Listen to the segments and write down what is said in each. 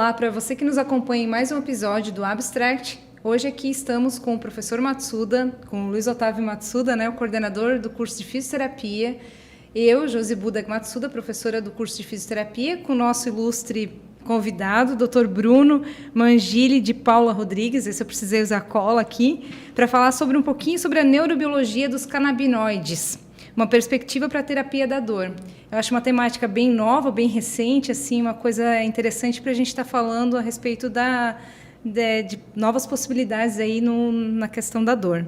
Olá, para você que nos acompanha em mais um episódio do Abstract. Hoje aqui estamos com o professor Matsuda, com o Luiz Otávio Matsuda, o coordenador do curso de Fisioterapia. Eu, Josibuda Matsuda, professora do curso de Fisioterapia, com o nosso ilustre convidado, Dr. Bruno Mangili de Paula Rodrigues, esse eu precisei usar cola aqui, para falar um pouquinho sobre a neurobiologia dos canabinoides, uma perspectiva para a terapia da dor. Eu acho uma temática bem nova, bem recente, assim, uma coisa interessante para a gente estar falando a respeito de novas possibilidades aí na questão da dor.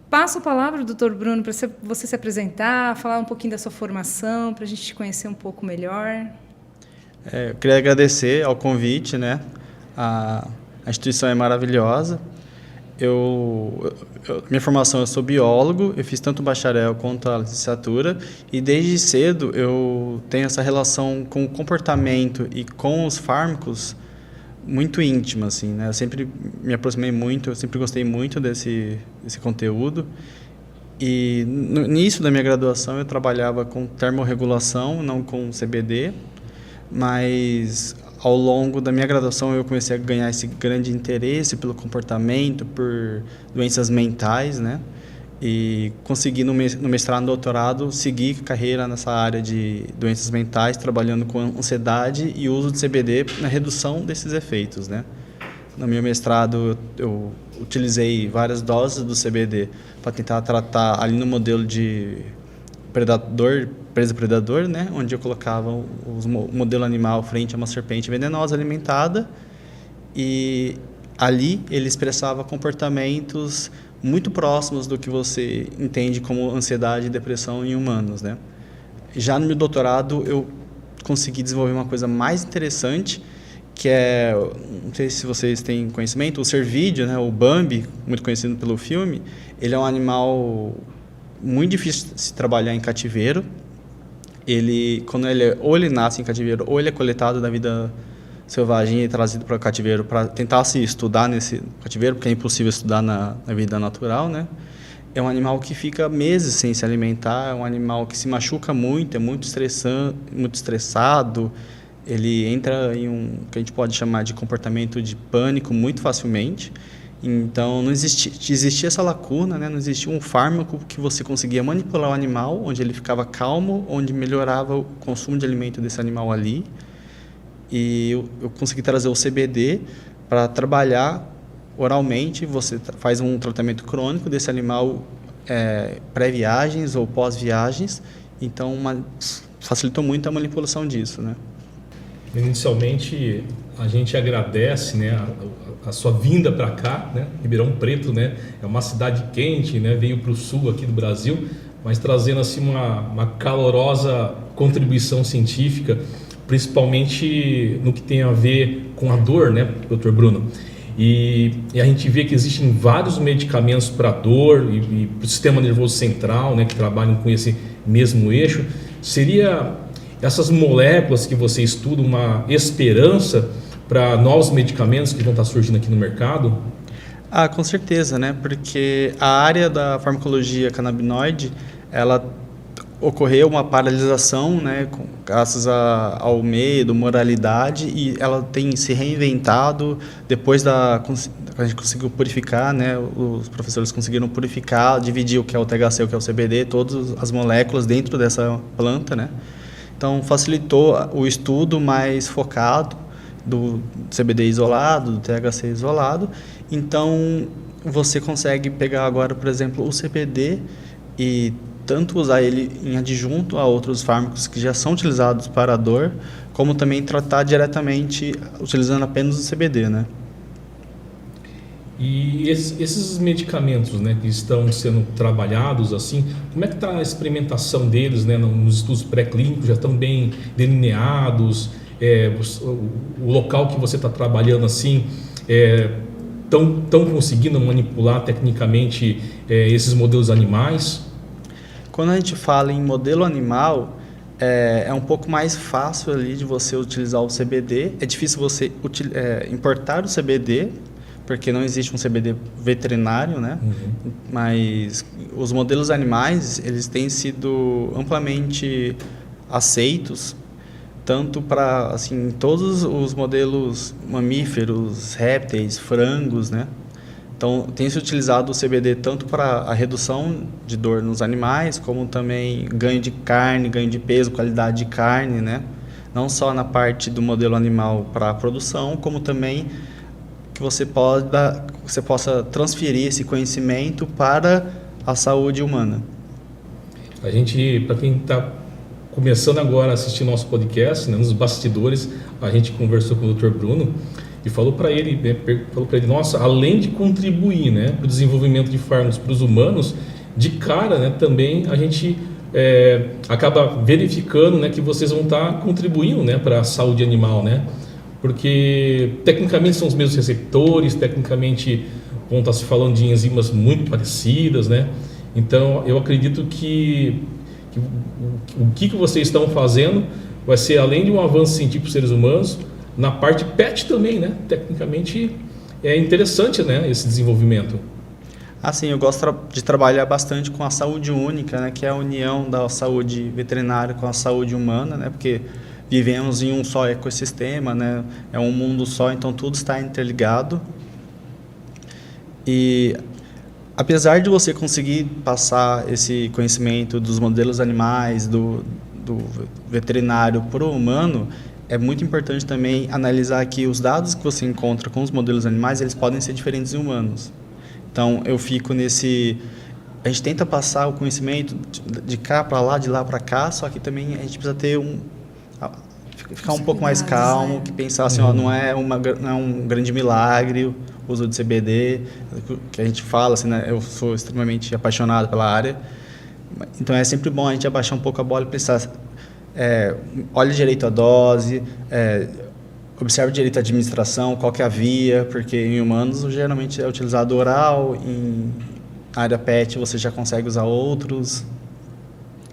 Passo a palavra, doutor Bruno, para você se apresentar, falar um pouquinho da sua formação, para a gente te conhecer um pouco melhor. Eu queria agradecer ao convite, A instituição é maravilhosa. Minha formação, eu sou biólogo, eu fiz tanto o bacharel quanto a licenciatura, e desde cedo eu tenho essa relação com o comportamento e com os fármacos muito íntima, assim, Eu sempre me aproximei muito, eu sempre gostei muito desse conteúdo. E no início da minha graduação eu trabalhava com termorregulação, não com CBD, mas ao longo da minha graduação eu comecei a ganhar esse grande interesse pelo comportamento, por doenças mentais, E consegui no mestrado e no doutorado seguir carreira nessa área de doenças mentais, trabalhando com ansiedade e uso de CBD na redução desses efeitos, No meu mestrado eu utilizei várias doses do CBD para tentar tratar ali no modelo de presa-predador, onde eu colocava o modelo animal frente a uma serpente venenosa alimentada, e ali ele expressava comportamentos muito próximos do que você entende como ansiedade e depressão em humanos, Já no meu doutorado eu consegui desenvolver uma coisa mais interessante, que é, não sei se vocês têm conhecimento, o cervídeo, o Bambi, muito conhecido pelo filme, ele é um animal muito difícil de se trabalhar em cativeiro. Ou ele nasce em cativeiro, ou ele é coletado da vida selvagem e trazido para o cativeiro para tentar se estudar nesse cativeiro, porque é impossível estudar na vida natural, É um animal que fica meses sem se alimentar, é um animal que se machuca muito, é muito estressado, ele entra em que a gente pode chamar de comportamento de pânico muito facilmente. Então, não existia essa lacuna, não existia um fármaco que você conseguia manipular o animal, onde ele ficava calmo, onde melhorava o consumo de alimento desse animal ali. E eu consegui trazer o CBD para trabalhar oralmente. Você faz um tratamento crônico desse animal pré-viagens ou pós-viagens. Então, facilitou muito a manipulação disso, Inicialmente, a gente agradece, a sua vinda para cá, Ribeirão Preto, é uma cidade quente, veio para o sul aqui do Brasil, mas trazendo assim uma calorosa contribuição científica, principalmente no que tem a ver com a dor, Dr. Bruno? E a gente vê que existem vários medicamentos para a dor e para o sistema nervoso central, que trabalham com esse mesmo eixo. Seria essas moléculas que você estuda uma esperança para novos medicamentos que vão estar surgindo aqui no mercado? Com certeza, Porque a área da farmacologia canabinoide, ela ocorreu uma paralisação, graças ao medo, moralidade, e ela tem se reinventado depois a gente conseguiu purificar, Os professores conseguiram purificar, dividir o que é o THC, o que é o CBD, todas as moléculas dentro dessa planta, Então, facilitou o estudo mais focado do CBD isolado, do THC isolado. Então, você consegue pegar agora, por exemplo, o CBD e tanto usar ele em adjunto a outros fármacos que já são utilizados para a dor, como também tratar diretamente utilizando apenas o CBD, E esses medicamentos, que estão sendo trabalhados assim, como é que está a experimentação deles, nos estudos pré-clínicos? Já estão bem delineados? O local que você está trabalhando assim, estão conseguindo manipular tecnicamente esses modelos animais? Quando a gente fala em modelo animal, é um pouco mais fácil ali de você utilizar o CBD. É difícil você importar o CBD, porque não existe um CBD veterinário, Mas os modelos animais, eles têm sido amplamente aceitos tanto para assim, todos os modelos mamíferos, répteis, frangos, né? Então, tem se utilizado o CBD tanto para a redução de dor nos animais, como também ganho de carne, ganho de peso, qualidade de carne, né? Não só na parte do modelo animal para a produção, como também que você possa transferir esse conhecimento para a saúde humana. A gente, para quem está começando agora a assistir nosso podcast, né, nos bastidores, a gente conversou com o Dr. Bruno e falou para ele, nossa, além de contribuir, né, para o desenvolvimento de fármacos para os humanos, de cara, né, também a gente acaba verificando, né, que vocês vão estar contribuindo, né, para a saúde animal, né, porque tecnicamente são os mesmos receptores, tecnicamente vão estar se falando de enzimas muito parecidas, né, então eu acredito que o que vocês estão fazendo vai ser, além de um avanço científico para os seres humanos, na parte PET também, né? Tecnicamente é interessante, né, esse desenvolvimento. Assim, eu gosto de trabalhar bastante com a saúde única, né, que é a união da saúde veterinária com a saúde humana, né, porque vivemos em um só ecossistema, né, é um mundo só, então tudo está interligado. E apesar de você conseguir passar esse conhecimento dos modelos animais, do veterinário para o humano, é muito importante também analisar que os dados que você encontra com os modelos animais, eles podem ser diferentes em humanos. Então, eu fico nesse... A gente tenta passar o conhecimento de cá para lá, de lá para cá, só que também a gente precisa ter ficar um pouco mais calmo, né? Que pensar assim, ó, não é um grande milagre o uso de CBD, que a gente fala, assim, né? Eu sou extremamente apaixonado pela área, então é sempre bom a gente abaixar um pouco a bola e pensar... olhe direito a dose, observe direito a administração, qual que é a via, porque em humanos geralmente é utilizado oral, em área PET você já consegue usar outros.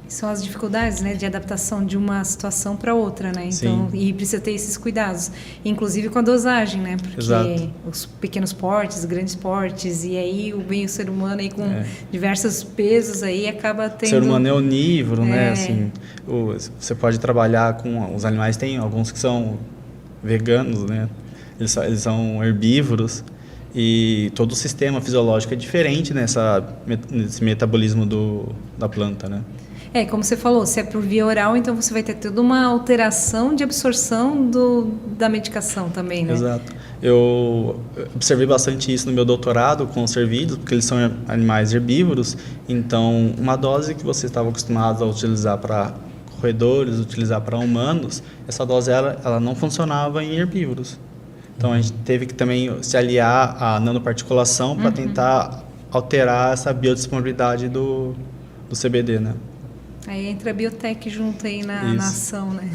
São as dificuldades, né, de adaptação de uma situação para outra, né? Então, e precisa ter esses cuidados, inclusive com a dosagem, né? Porque Exato. Os pequenos portes, grandes portes, e aí o ser humano aí com diversos pesos aí acaba tendo... O ser humano é onívoro, né? Assim, você pode trabalhar com os animais, tem alguns que são veganos, né? Eles são herbívoros e todo o sistema fisiológico é diferente nesse metabolismo da planta, né? Como você falou, se é por via oral, então você vai ter toda uma alteração de absorção da medicação também, né? Exato. Eu observei bastante isso no meu doutorado com os cervídeos, porque eles são animais herbívoros, então uma dose que você estava acostumado a utilizar para roedores, utilizar para humanos, essa dose ela não funcionava em herbívoros. Então a gente teve que também se aliar à nanoparticulação para tentar alterar essa biodisponibilidade do CBD, né? Aí entra a biotech junto aí na ação, né?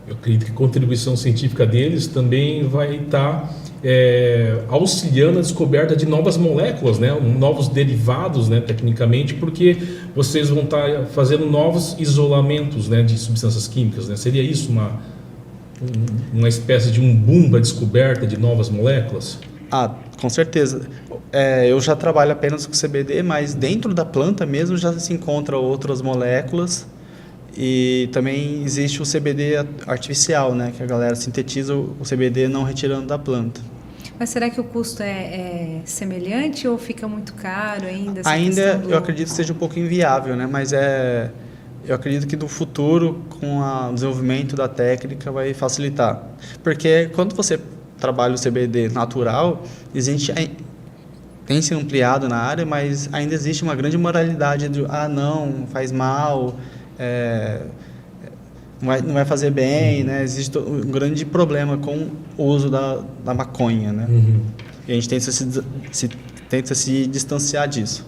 Eu acredito que a contribuição científica deles também vai estar auxiliando a descoberta de novas moléculas, né? Novos derivados, né? Tecnicamente, porque vocês vão estar fazendo novos isolamentos, né? De substâncias químicas, né? Seria isso uma espécie de um boom da descoberta de novas moléculas? Com certeza. Eu já trabalho apenas com CBD, mas dentro da planta mesmo já se encontra outras moléculas e também existe o CBD artificial, né, que a galera sintetiza o CBD não retirando da planta. Mas será que o custo é semelhante ou fica muito caro ainda? Ainda eu acredito que seja um pouco inviável, né, mas eu acredito que no futuro, com o desenvolvimento da técnica, vai facilitar. Porque quando você trabalha o CBD natural, tem se ampliado na área, mas ainda existe uma grande moralidade de não, faz mal, não vai fazer bem, né? Existe um grande problema com o uso da maconha, né? E a gente tenta se distanciar disso.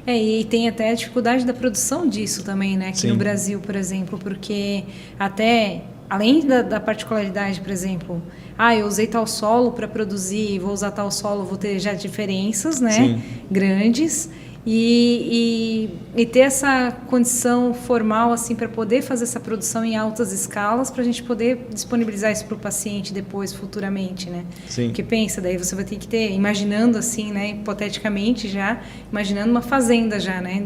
E tem até a dificuldade da produção disso também, né? Aqui no Brasil, por exemplo, porque até, além da particularidade, por exemplo, eu usei tal solo para produzir, vou usar tal solo, vou ter já diferenças, né? Grandes. e ter essa condição formal assim para poder fazer essa produção em altas escalas, para a gente poder disponibilizar isso para o paciente depois, futuramente, né? Sim. Porque pensa, daí você vai ter que ter, imaginando assim, né, hipoteticamente já, imaginando uma fazenda já, né?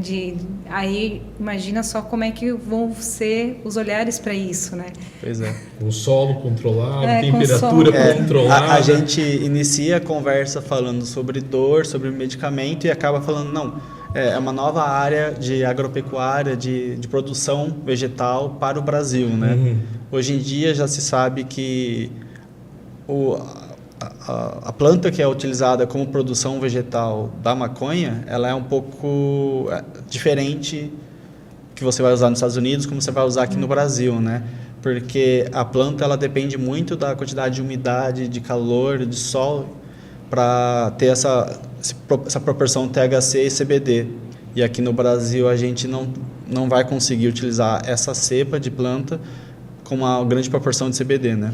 Aí imagina só como é que vão ser os olhares para isso, né? Pois é. Com solo controlado, Com temperatura solo. controlada. A gente inicia a conversa falando sobre dor, sobre medicamento e acaba falando, não, é uma nova área de agropecuária, de produção vegetal para o Brasil, né? Uhum. Hoje em dia já se sabe que a planta que é utilizada como produção vegetal da maconha, ela é um pouco diferente que você vai usar nos Estados Unidos, como você vai usar aqui no Brasil, né? Porque a planta ela depende muito da quantidade de umidade, de calor, de sol, para ter essa proporção THC e CBD. E aqui no Brasil a gente não vai conseguir utilizar essa cepa de planta com uma grande proporção de CBD, né?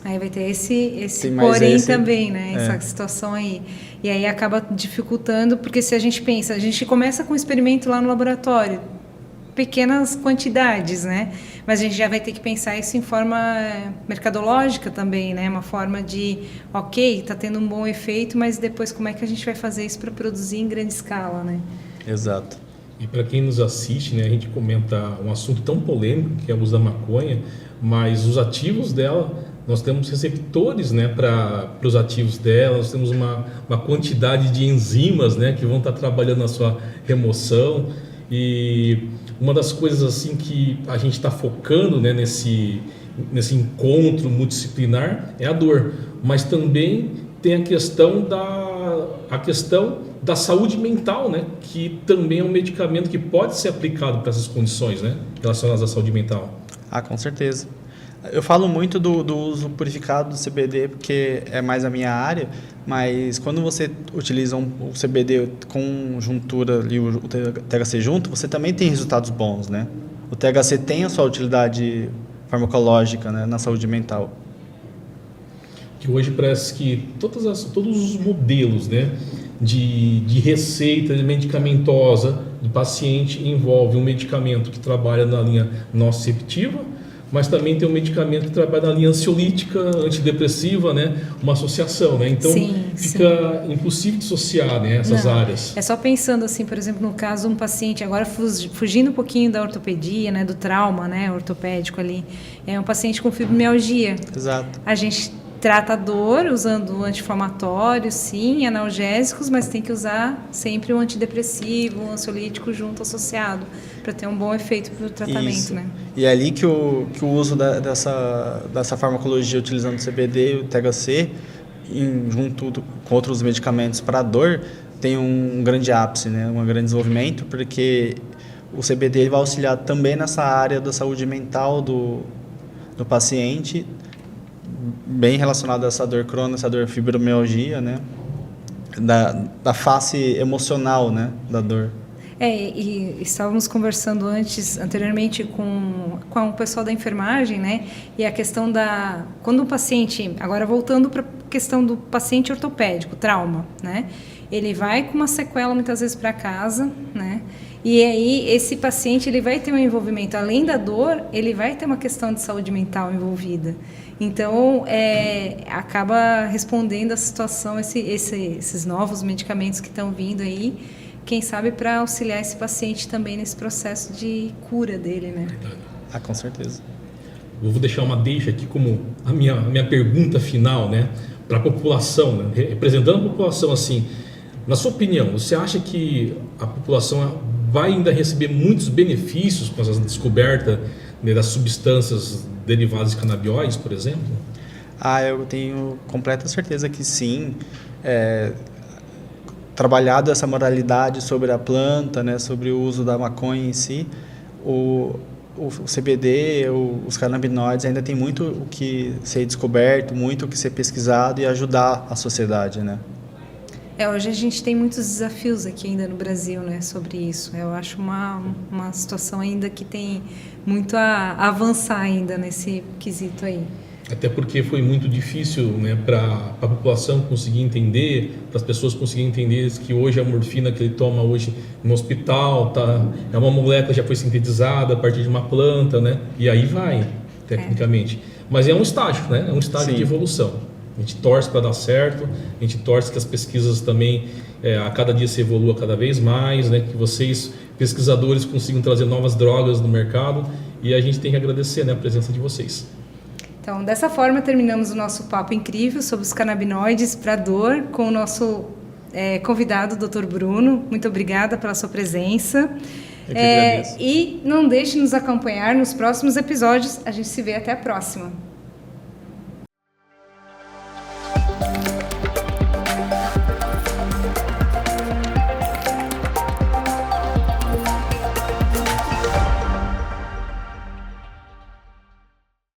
Aí vai ter esse mais porém esse, também, né? Essa situação aí. E aí acaba dificultando, porque se a gente pensa, a gente começa com um experimento lá no laboratório, pequenas quantidades, né? Mas a gente já vai ter que pensar isso em forma mercadológica também, né? Uma forma de, ok, está tendo um bom efeito, mas depois como é que a gente vai fazer isso para produzir em grande escala, né? Exato. E para quem nos assiste, né, a gente comenta um assunto tão polêmico que é o uso da maconha, mas os ativos dela, nós temos receptores, né, para os ativos dela, nós temos uma quantidade de enzimas, né, que vão estar trabalhando na sua remoção. E uma das coisas assim que a gente está focando, né, nesse encontro multidisciplinar é a dor, mas também tem a questão da saúde mental, né, que também é um medicamento que pode ser aplicado para essas condições, né, relacionadas à saúde mental. Ah, com certeza. Eu falo muito do uso purificado do CBD porque é mais a minha área, mas quando você utiliza o CBD com juntura e o THC junto, você também tem resultados bons, né? O THC tem a sua utilidade farmacológica, né, na saúde mental. Que hoje parece que todos os modelos, né, de receita medicamentosa do paciente envolve um medicamento que trabalha na linha nociceptiva, mas também tem um medicamento que trabalha na linha ansiolítica, antidepressiva, né? Uma associação, né? Então fica impossível dissociar, né, essas áreas. É só pensando assim, por exemplo, no caso de um paciente, agora fugindo um pouquinho da ortopedia, né, do trauma, né, ortopédico ali, é um paciente com fibromialgia. Exato. A gente trata a dor usando anti-inflamatórios, sim, analgésicos, mas tem que usar sempre um antidepressivo, um ansiolítico junto associado, para ter um bom efeito para o tratamento, Isso. né? E é ali que o uso dessa farmacologia utilizando o CBD e o THC, junto com outros medicamentos para a dor, tem um grande ápice, né? Um grande desenvolvimento, porque o CBD ele vai auxiliar também nessa área da saúde mental do paciente, bem relacionado a essa dor crônica, essa dor fibromialgia, né? Da face emocional, né? Da dor. E estávamos conversando anteriormente com o pessoal da enfermagem, né? E a questão quando o paciente, agora voltando para a questão do paciente ortopédico, trauma, né? Ele vai com uma sequela muitas vezes para casa, né? E aí esse paciente ele vai ter um envolvimento, além da dor, ele vai ter uma questão de saúde mental envolvida. Então, acaba respondendo a situação, esses novos medicamentos que estão vindo aí, quem sabe para auxiliar esse paciente também nesse processo de cura dele, né? Ah, com certeza. Eu vou deixar uma deixa aqui como a minha pergunta final, né, para a população, né, representando a população assim, na sua opinião, você acha que a população vai ainda receber muitos benefícios com essa descoberta, né, das substâncias derivadas de canabióides, por exemplo? Eu tenho completa certeza que sim. Trabalhado essa moralidade sobre a planta, né, sobre o uso da maconha em si, o CBD, os canabinoides ainda tem muito o que ser descoberto, muito o que ser pesquisado e ajudar a sociedade, né? Hoje a gente tem muitos desafios aqui ainda no Brasil, né, sobre isso. Eu acho uma situação ainda que tem muito a avançar ainda nesse quesito aí. Até porque foi muito difícil, né, para a população conseguir entender, para as pessoas conseguirem entender que hoje a morfina que ele toma hoje no hospital é uma molécula que já foi sintetizada a partir de uma planta, né? E aí vai, tecnicamente. Mas é um estágio, né? É um estágio de evolução. A gente torce para dar certo, a gente torce que as pesquisas também a cada dia se evolua cada vez mais, né? Que vocês, pesquisadores, consigam trazer novas drogas no mercado, e a gente tem que agradecer, né, a presença de vocês. Então, dessa forma, terminamos o nosso papo incrível sobre os canabinoides para dor com o nosso convidado, Dr. Bruno. Muito obrigada pela sua presença. Eu que agradeço. E não deixe de nos acompanhar nos próximos episódios. A gente se vê até a próxima.